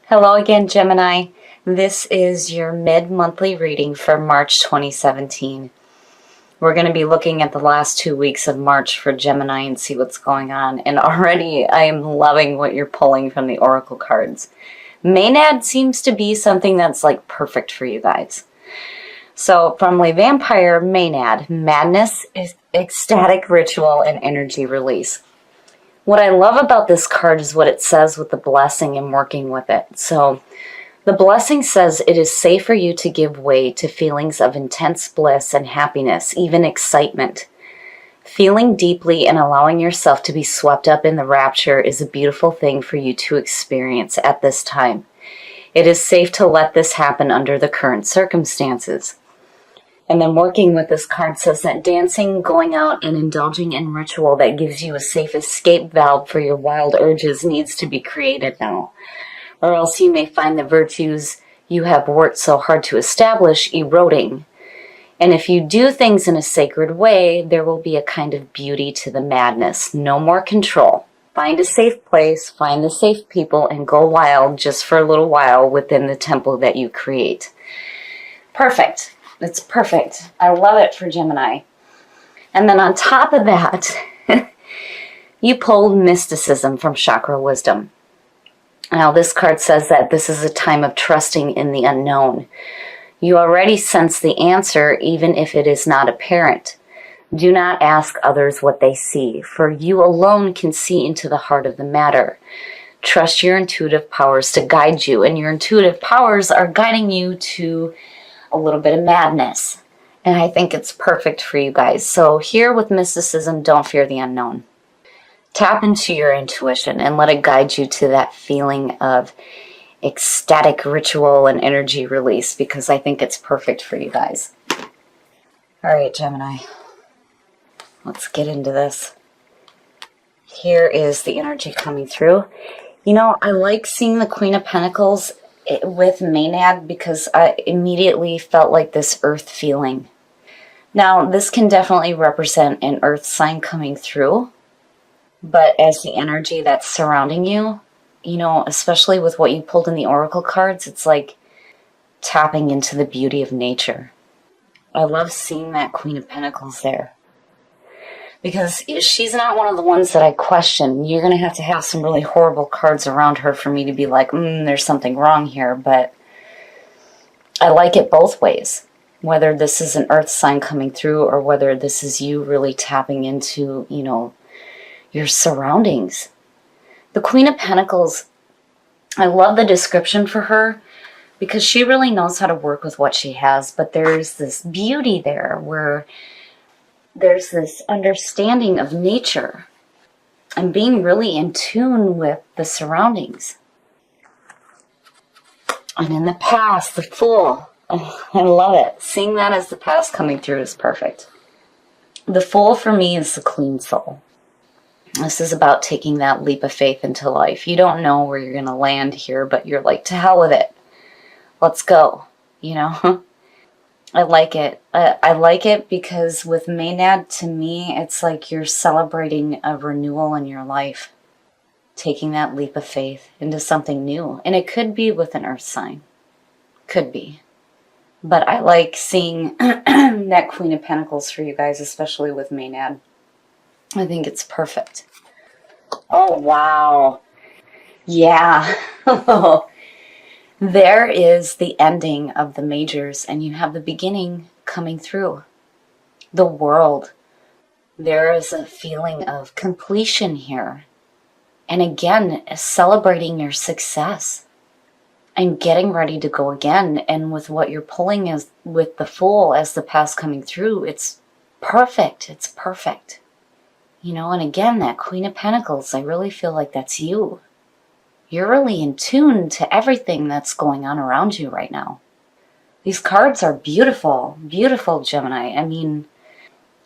Hello again, Gemini. This is your mid-monthly reading for March 2017. We're going to be looking at the last 2 weeks of March for Gemini and see what's going on. And already I am loving what you're pulling from the oracle cards. Maynard seems to be something that's like perfect for you guys. So from Le Vampire, Maynard, madness is ecstatic ritual and energy release. What I love about this card is what it says with the blessing and working with it. So the blessing says it is safe for you to give way to feelings of intense bliss and happiness, even excitement. Feeling deeply and allowing yourself to be swept up in the rapture is a beautiful thing for you to experience at this time. It is safe to let this happen under the current circumstances. And then working with this card says that dancing, going out, and indulging in ritual that gives you a safe escape valve for your wild urges needs to be created now. Or else you may find the virtues you have worked so hard to establish eroding. And if you do things in a sacred way, there will be a kind of beauty to the madness. No more control. Find a safe place, find the safe people, and go wild just for a little while within the temple that you create. Perfect. It's perfect. I love it for Gemini. And then on top of that, you pulled mysticism from chakra wisdom. Now this card says that this is a time of trusting in the unknown. You already sense the answer even if it is not apparent. Do not ask others what they see, for you alone can see into the heart of the matter. Trust your intuitive powers to guide you, and your intuitive powers are guiding you to a little bit of madness. And I think it's perfect for you guys. So here with mysticism, don't fear the unknown. Tap into your intuition and let it guide you to that feeling of ecstatic ritual and energy release, because I think it's perfect for you guys. All right, Gemini. Let's get into this. Here is the energy coming through. You know, I like seeing the Queen of Pentacles with Maynard because I immediately felt like this earth feeling. Now, this can definitely represent an earth sign coming through, but as the energy that's surrounding you, you know, especially with what you pulled in the oracle cards, it's like tapping into the beauty of nature. I love seeing that Queen of Pentacles there, because she's not one of the ones that I question. You're going to have some really horrible cards around her for me to be like, there's something wrong here. But I like it both ways. Whether this is an earth sign coming through or whether this is you really tapping into, you know, your surroundings. The Queen of Pentacles, I love the description for her because she really knows how to work with what she has. But there's this beauty there where there's this understanding of nature and being really in tune with the surroundings. And in the past, the Fool. Oh, I love it. Seeing that as the past coming through is perfect. The Fool for me is the clean soul. This is about taking that leap of faith into life. You don't know where you're going to land here, but you're like, to hell with it. Let's go, you know? I like it. I like it because with Maynard, to me, it's like you're celebrating a renewal in your life. Taking that leap of faith into something new. And it could be with an earth sign. Could be. But I like seeing that Queen of Pentacles for you guys, especially with Maynard. I think it's perfect. Oh, wow. Yeah. There is the ending of the majors, and you have the beginning coming through. The world. There is a feeling of completion here. And again, celebrating your success. And getting ready to go again. And with what you're pulling is with the Fool as the past coming through, it's perfect. It's perfect. You know, and again, that Queen of Pentacles, I really feel like that's you. You're really in tune to everything that's going on around you right now. These cards are beautiful, beautiful, Gemini. I mean,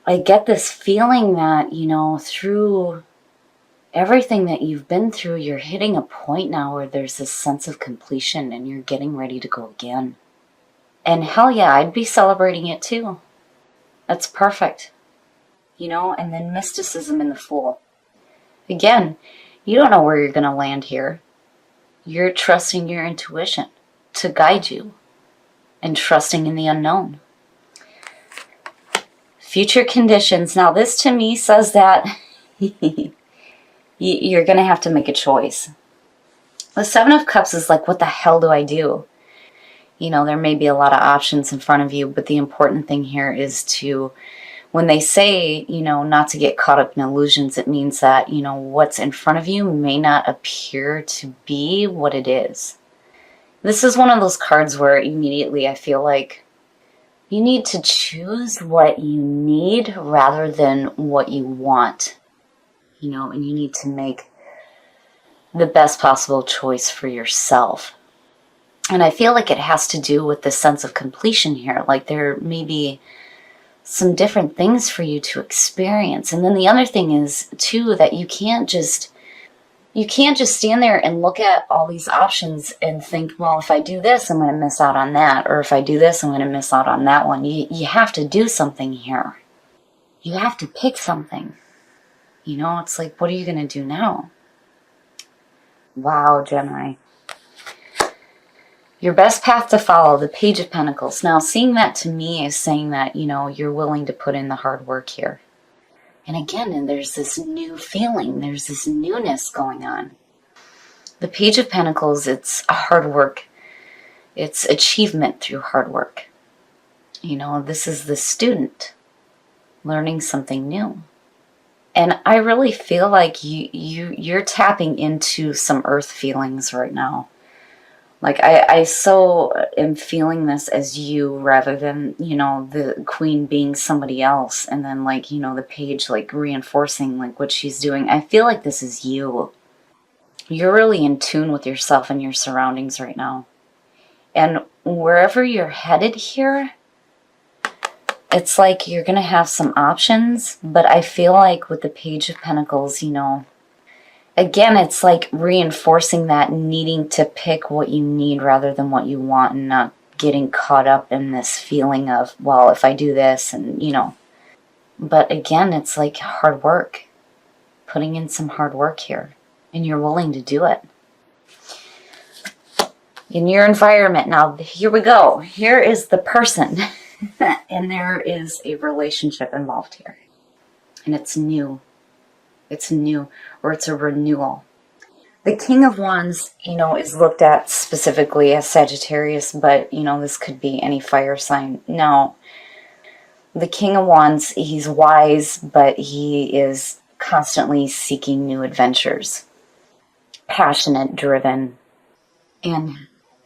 I get this feeling that, you know, through everything that you've been through, you're hitting a point now where there's this sense of completion and you're getting ready to go again. And hell yeah, I'd be celebrating it too. That's perfect. You know, and then mysticism in the Fool. Again, you don't know where you're going to land here. You're trusting your intuition to guide you and trusting in the unknown. Future conditions. Now, this to me says that you're going to have to make a choice. The Seven of Cups is like, what the hell do I do? You know, there may be a lot of options in front of you, but the important thing here is to, when they say, you know, not to get caught up in illusions, it means that, you know, what's in front of you may not appear to be what it is. This is one of those cards where immediately I feel like you need to choose what you need rather than what you want, you know, and you need to make the best possible choice for yourself. And I feel like it has to do with the sense of completion here. Like there may be some different things for you to experience. And then the other thing is too, that you can't just stand there and look at all these options and think, well, if I do this, I'm going to miss out on that. Or if I do this, I'm going to miss out on that one. You have to do something here. You have to pick something. You know, it's like, what are you going to do now? Wow, Gemini. Your best path to follow, the Page of Pentacles. Now, seeing that to me is saying that, you know, you're willing to put in the hard work here. And again, and there's this new feeling. There's this newness going on. The Page of Pentacles, it's hard work. It's achievement through hard work. You know, this is the student learning something new. And I really feel like you're tapping into some earth feelings right now. Like, I so am feeling this as you rather than, you know, the queen being somebody else. And then, like, you know, the page, like, reinforcing, like, what she's doing. I feel like this is you. You're really in tune with yourself and your surroundings right now. And wherever you're headed here, it's like you're going to have some options. But I feel like with the Page of Pentacles, you know, again, it's like reinforcing that needing to pick what you need rather than what you want and not getting caught up in this feeling of, well, if I do this and, you know. But again, it's like hard work. Putting in some hard work here. And you're willing to do it. In your environment. Now, here we go. Here is the person. And there is a relationship involved here. And it's new. It's new, or it's a renewal. The King of Wands, you know, is looked at specifically as Sagittarius, but, you know, this could be any fire sign. Now, the King of Wands, he's wise, but he is constantly seeking new adventures. Passionate, driven. And,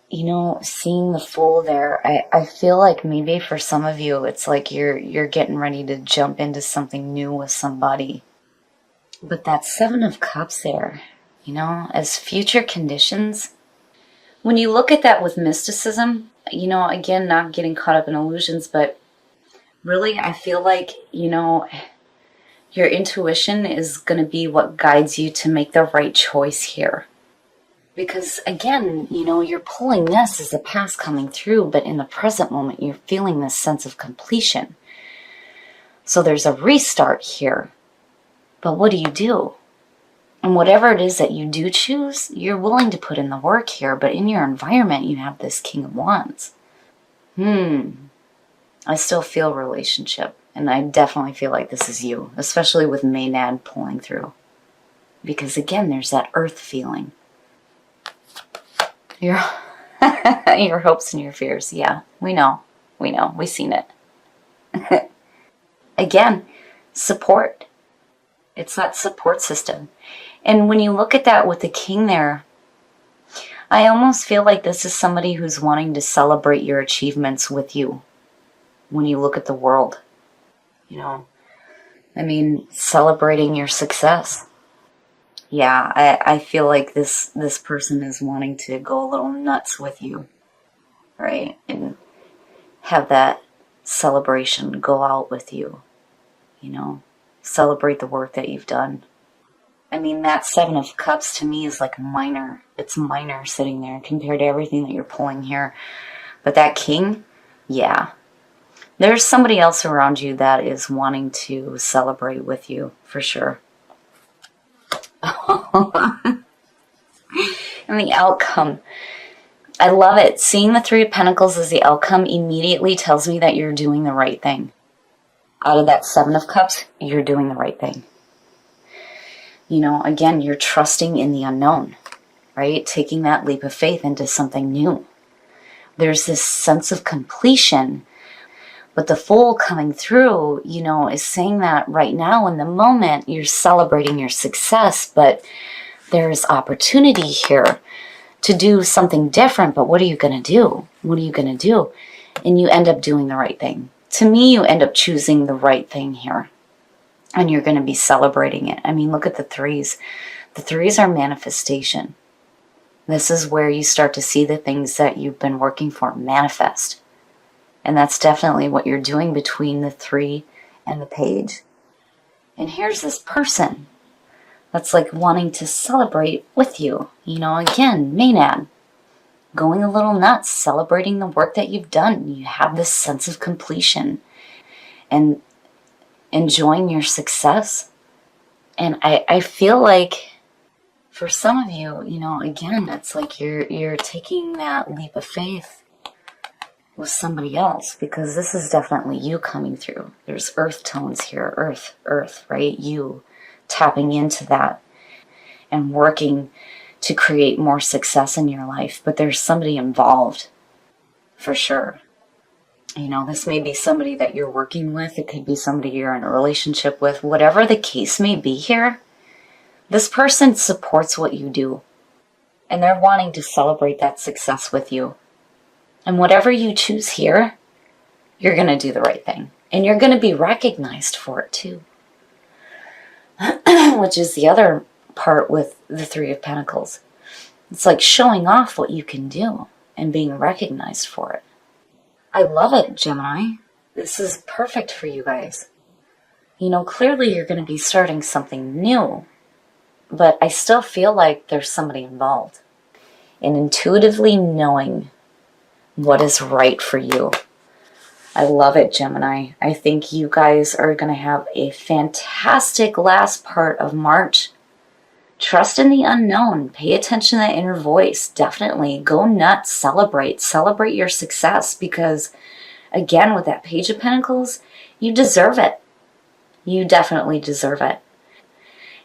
you know, seeing the Fool there, I feel like maybe for some of you, it's like you're getting ready to jump into something new with somebody. But that Seven of Cups there, you know, as future conditions, when you look at that with mysticism, you know, again, not getting caught up in illusions, but really I feel like, you know, your intuition is going to be what guides you to make the right choice here. Because again, you know, you're pulling this as the past coming through, but in the present moment, you're feeling this sense of completion. So there's a restart here. But what do you do? And whatever it is that you do choose, you're willing to put in the work here. But in your environment, you have this King of Wands. I still feel relationship. And I definitely feel like this is you. Especially with Maynard pulling through. Because again, there's that earth feeling. Your hopes and your fears. Yeah, we know. We know. We've seen it. Again, support. It's that support system. And when you look at that with the king there, I almost feel like this is somebody who's wanting to celebrate your achievements with you. When you look at the world, you know, I mean, celebrating your success. Yeah, I feel like this person is wanting to go a little nuts with you, right? And have that celebration go out with you, you know. Celebrate the work that you've done. I mean, that Seven of Cups to me is like minor. It's minor sitting there compared to everything that you're pulling here. But that King, yeah. There's somebody else around you that is wanting to celebrate with you, for sure. And And the outcome. I love it. Seeing the Three of Pentacles as the outcome immediately tells me that you're doing the right thing. Out of that Seven of Cups, you're doing the right thing. You know, again, you're trusting in the unknown, right? Taking that leap of faith into something new. There's this sense of completion. But the Fool coming through, you know, is saying that right now in the moment, you're celebrating your success, but there's opportunity here to do something different. But what are you going to do? What are you going to do? And you end up doing the right thing. To me, you end up choosing the right thing here. And you're going to be celebrating it. I mean, look at the threes. The threes are manifestation. This is where you start to see the things that you've been working for manifest. And that's definitely what you're doing between the Three and the Page. And here's this person that's like wanting to celebrate with you. You know, again, Maynard, going a little nuts, celebrating the work that you've done. You have this sense of completion and enjoying your success. And I feel like for some of you, you know, again, it's like you're taking that leap of faith with somebody else, because this is definitely you coming through. There's earth tones here, earth, right? You tapping into that and working to create more success in your life. But there's somebody involved for sure. You know, this may be somebody that you're working with. It could be somebody you're in a relationship with. Whatever the case may be here, this person supports what you do. And they're wanting to celebrate that success with you. And whatever you choose here, you're going to do the right thing. And you're going to be recognized for it too. Which is the other part with the Three of Pentacles. It's like showing off what you can do and being recognized for it. I love it, Gemini. This is perfect for you guys. You know, clearly you're going to be starting something new. But I still feel like there's somebody involved. And intuitively knowing what is right for you. I love it, Gemini. I think you guys are going to have a fantastic last part of March. Trust in the unknown. Pay attention to that inner voice. Definitely go nuts. Celebrate. Celebrate your success, because, again, with that Page of Pentacles, you deserve it. You definitely deserve it.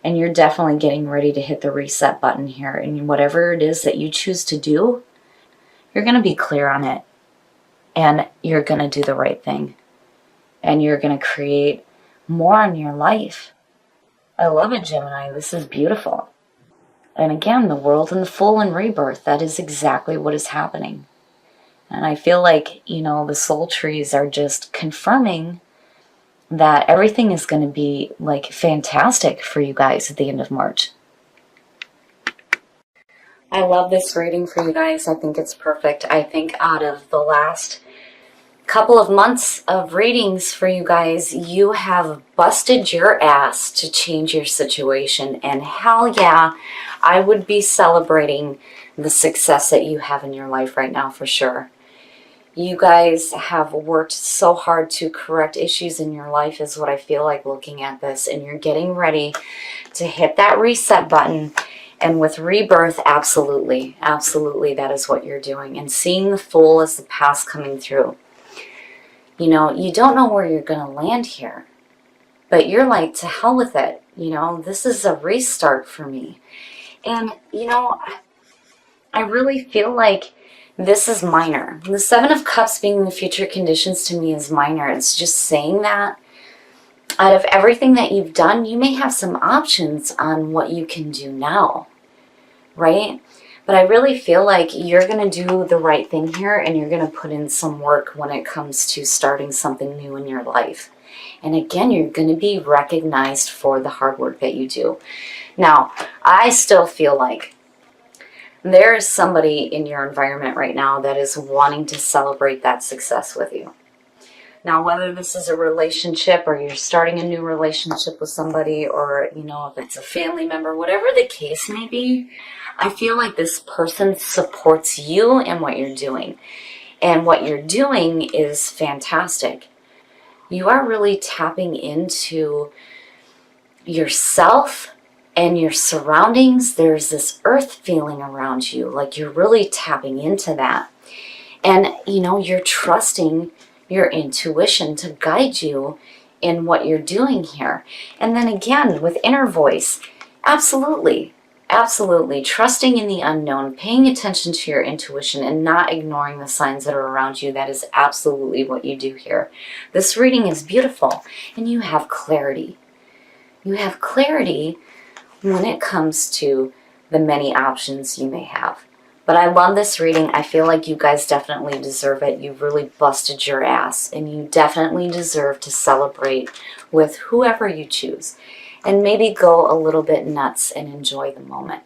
And you're definitely getting ready to hit the reset button here. And whatever it is that you choose to do, you're going to be clear on it, and you're going to do the right thing, and you're going to create more in your life. I love it, Gemini. This is beautiful. And again, the World and the Fool and rebirth, that is exactly what is happening. And I feel like, you know, the soul trees are just confirming that everything is going to be like fantastic for you guys at the end of March. I love this reading for you guys. I think it's perfect. I think out of the last couple of months of readings for you guys, you have busted your ass to change your situation. And hell yeah, I would be celebrating the success that you have in your life right now for sure. You guys have worked so hard to correct issues in your life is what I feel like looking at this. And you're getting ready to hit that reset button. And with rebirth, absolutely, absolutely, that is what you're doing. And seeing the Fool as the past coming through. You know, you don't know where you're going to land here. But you're like, to hell with it. You know, this is a restart for me. And, you know, I really feel like this is minor. The Seven of Cups being the future conditions to me is minor. It's just saying that out of everything that you've done, you may have some options on what you can do now, right? But I really feel like you're going to do the right thing here, and you're going to put in some work when it comes to starting something new in your life. And again, you're going to be recognized for the hard work that you do. Now, I still feel like there is somebody in your environment right now that is wanting to celebrate that success with you. Now, whether this is a relationship or you're starting a new relationship with somebody, or, you know, if it's a family member, whatever the case may be, I feel like this person supports you in what you're doing. And what you're doing is fantastic. You are really tapping into yourself And your surroundings, there's this earth feeling around you, like you're really tapping into that. And, you know, you're trusting your intuition to guide you in what you're doing here. And then again, with inner voice, absolutely, absolutely. Trusting in the unknown, paying attention to your intuition and not ignoring the signs that are around you. That is absolutely what you do here. This reading is beautiful and you have clarity. You have clarity when it comes to the many options you may have. But I love this reading. I feel like you guys definitely deserve it. You've really busted your ass, and you definitely deserve to celebrate with whoever you choose. And maybe go a little bit nuts and enjoy the moment.